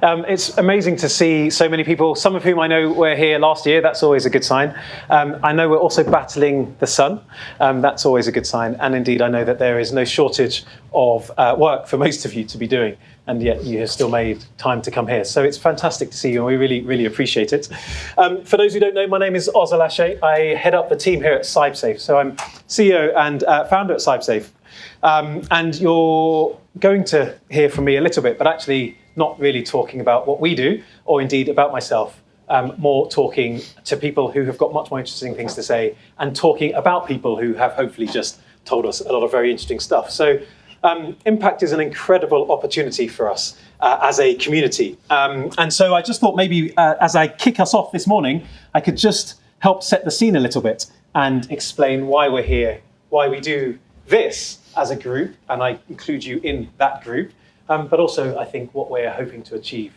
It's amazing to see so many people, some of whom I know were here last year. That's always a good sign. I know we're also battling the sun. That's always a good sign. And indeed, I know that there is no shortage of work for most of you to be doing, and yet you have still made time to come here. So it's fantastic to see you, and we really, really appreciate it. For those who don't know, my name is Alashe. I head up the team here at CyberSafe. So I'm CEO and founder at CyberSafe. And you're going to hear from me a little bit, but actually not really talking about what we do, or indeed about myself, more talking to people who have got much more interesting things to say, and talking about people who have hopefully just told us a lot of very interesting stuff. So impact is an incredible opportunity for us as a community. And so I just thought maybe as I kick us off this morning, I could just help set the scene a little bit and explain why we're here, why we do this as a group, and I include you in that group, but also I think what we're hoping to achieve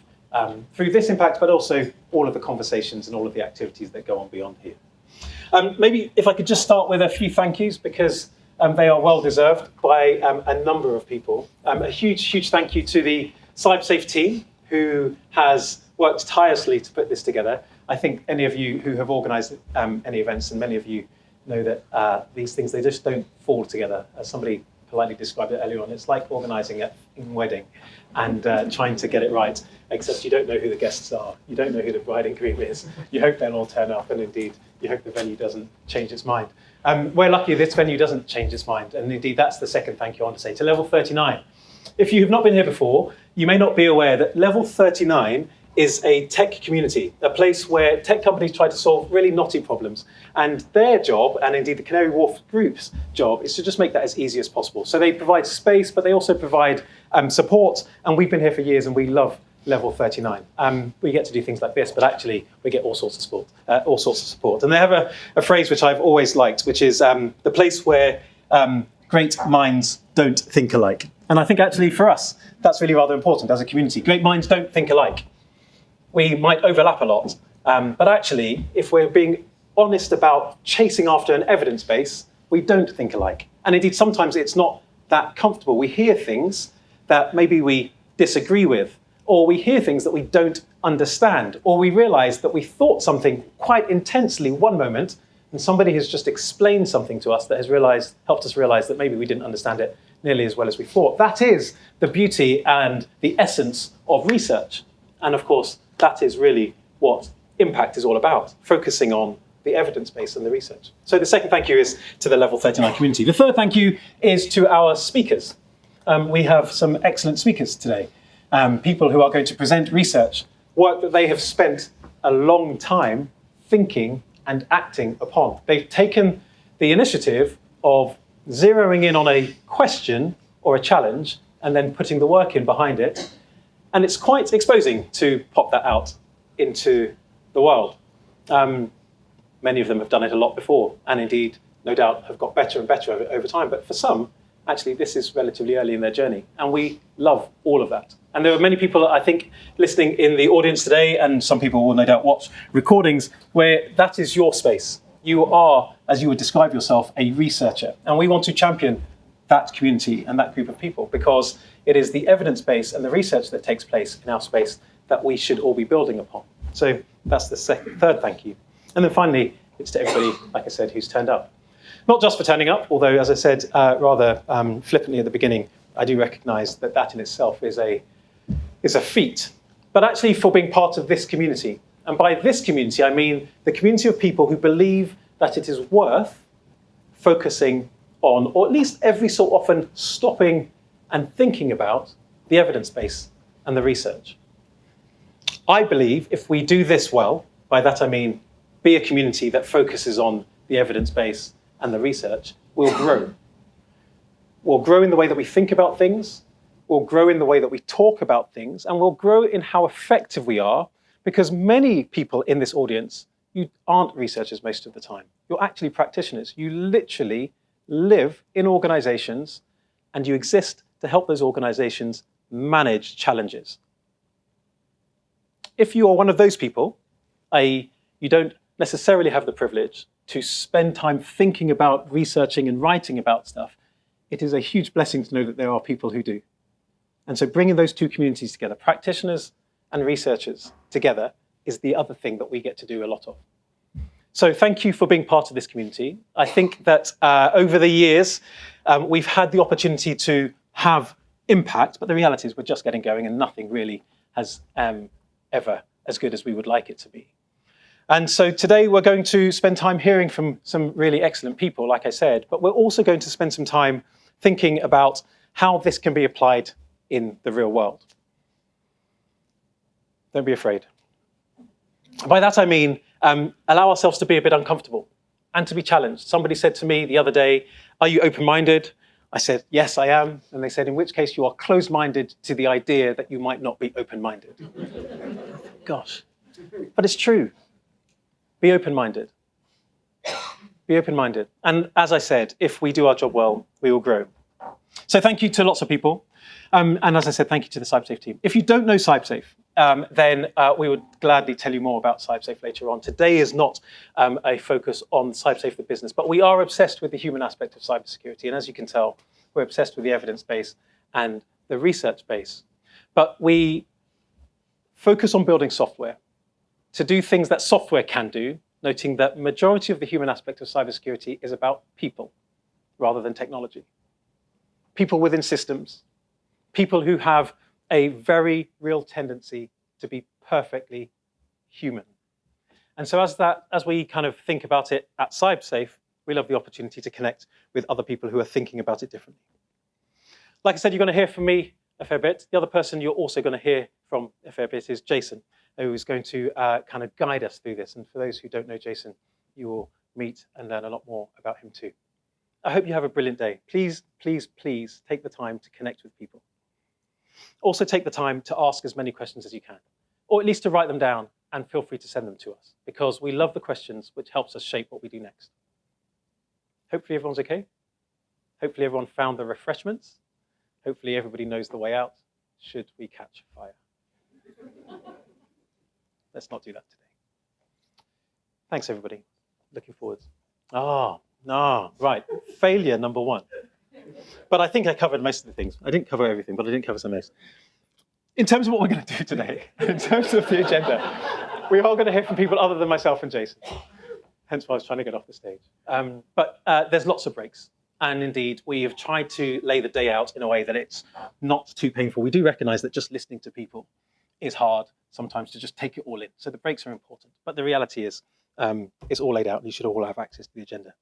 through this impact, but also all of the conversations and all of the activities that go on beyond here. Maybe if I could just start with a few thank yous, because they are well deserved by a number of people. A huge thank you to the CyberSafe team, who has worked tirelessly to put this together. I think any of you who have organised any events, and many of you know that these things, they just don't fall together. As somebody politely described it earlier on, it's like organising a wedding and trying to get it right, except you don't know who the guests are. You don't know who the bride and groom is. You hope they'll all turn up, and indeed, you hope the venue doesn't change its mind. We're lucky this venue doesn't change its mind, and indeed that's the second thank you I want to say to Level 39. If you have not been here before, you may not be aware that Level 39 is a tech community, a place where tech companies try to solve really knotty problems. And their job, and indeed the Canary Wharf Group's job, is to just make that as easy as possible. So they provide space, but they also provide support. And we've been here for years, and we love Level 39. We get to do things like this, but actually we get all sorts of support. And they have a phrase which I've always liked, which is the place where great minds don't think alike. And I think actually for us, that's really rather important as a community. Great minds don't think alike. We might overlap a lot, but actually, if we're being honest about chasing after an evidence base, we don't think alike. And indeed, sometimes it's not that comfortable. We hear things that maybe we disagree with, or we hear things that we don't understand, or we realise that we thought something quite intensely one moment, and somebody has just explained something to us that has helped us realise that maybe we didn't understand it nearly as well as we thought. That is the beauty and the essence of research. And of course, that is really what impact is all about, focusing on the evidence base and the research. So the second thank you is to the Level 39 community. The third thank you is to our speakers. We have some excellent speakers today, people who are going to present research, work that they have spent a long time thinking and acting upon. They've taken the initiative of zeroing in on a question or a challenge and then putting the work in behind it. And it's quite exposing to pop that out into the world. Many of them have done it a lot before, and indeed, no doubt, have got better and better over time. But for some, actually, this is relatively early in their journey, and we love all of that. And there are many people, I think, listening in the audience today, and some people will no doubt watch recordings, where that is your space. You are, as you would describe yourself, a researcher, and we want to champion that community and that group of people, because it is the evidence base and the research that takes place in our space that we should all be building upon. So that's the third thank you. And then finally, it's to everybody, like I said, who's turned up. Not just for turning up, although, as I said rather flippantly at the beginning, I do recognise that that in itself is a feat, but actually for being part of this community. And by this community, I mean the community of people who believe that it is worth focusing on, or at least every so often stopping and thinking about the evidence base and the research. I believe if we do this well, by that I mean be a community that focuses on the evidence base and the research, we'll grow. We'll grow in the way that we think about things, we'll grow in the way that we talk about things, and we'll grow in how effective we are, because many people in this audience, you aren't researchers most of the time. You're actually practitioners. You literally live in organizations and you exist to help those organizations manage challenges. If you are one of those people, i.e., you don't necessarily have the privilege to spend time thinking about researching and writing about stuff, it is a huge blessing to know that there are people who do. And so bringing those two communities together, practitioners and researchers together is the other thing that we get to do a lot of. So thank you for being part of this community. I think that over the years, we've had the opportunity to have impact, but the reality is we're just getting going and nothing really has ever as good as we would like it to be. And so today we're going to spend time hearing from some really excellent people, like I said, but we're also going to spend some time thinking about how this can be applied in the real world. Don't be afraid. By that I mean, allow ourselves to be a bit uncomfortable and to be challenged. Somebody said to me the other day, "Are you open-minded?" I said, "Yes, I am." And they said, "In which case you are closed-minded to the idea that you might not be open-minded." Gosh, but it's true. Be open-minded. Be open-minded. And as I said, if we do our job well, we will grow. So thank you to lots of people. And as I said, thank you to the CyberSafe team. If you don't know CyberSafe, then we would gladly tell you more about CyberSafe later on. Today is not a focus on CyberSafe the business, but we are obsessed with the human aspect of cybersecurity. And as you can tell, we're obsessed with the evidence base and the research base. But we focus on building software to do things that software can do, noting that majority of the human aspect of cybersecurity is about people rather than technology. People within systems, people who have a very real tendency to be perfectly human. And so as we kind of think about it at CyberSafe, we love the opportunity to connect with other people who are thinking about it differently. Like I said, you're going to hear from me a fair bit. The other person you're also going to hear from a fair bit is Jason, who is going to kind of guide us through this. And for those who don't know Jason, you will meet and learn a lot more about him too. I hope you have a brilliant day. Please, please, please take the time to connect with people. Also take the time to ask as many questions as you can, or at least to write them down, and feel free to send them to us, because we love the questions, which helps us shape what we do next. Hopefully everyone's okay. Hopefully everyone found the refreshments. Hopefully everybody knows the way out, should we catch fire. Let's not do that today. Thanks, everybody. Looking forward. Right. Failure number one. But I think I covered most of the things. I didn't cover everything, but I didn't cover some most. In terms of what we're going to do today, in terms of the agenda, we are going to hear from people other than myself and Jason. Hence why I was trying to get off the stage. But there's lots of breaks. And indeed, we have tried to lay the day out in a way that it's not too painful. We do recognize that just listening to people is hard sometimes to just take it all in. So the breaks are important. But the reality is, it's all laid out and you should all have access to the agenda.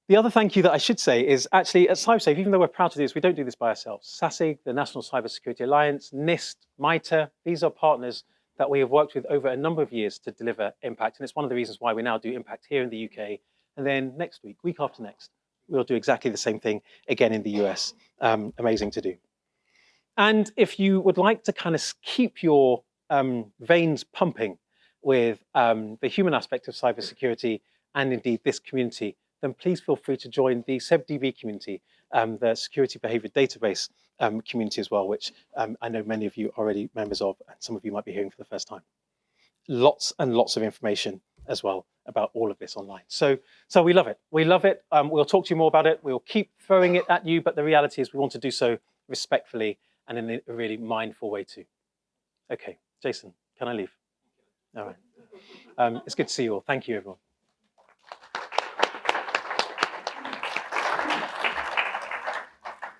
The other thank you that I should say is actually at CyberSafe, even though we're proud to do this, we don't do this by ourselves. SASIG, the National Cybersecurity Alliance, NIST, MITRE, these are partners that we have worked with over a number of years to deliver impact. And it's one of the reasons why we now do impact here in the UK. And then next week after next, we'll do exactly the same thing again in the US. Amazing to do. And if you would like to kind of keep your veins pumping with the human aspect of cybersecurity and indeed this community, then please feel free to join the SebDB community, the Security Behavior Database community as well, which I know many of you are already members of, and some of you might be hearing for the first time. Lots and lots of information as well about all of this online. So we love it. We love it. We'll talk to you more about it. We'll keep throwing it at you, but the reality is we want to do so respectfully and in a really mindful way too. Okay, Jason, can I leave? All right. It's good to see you all. Thank you, everyone.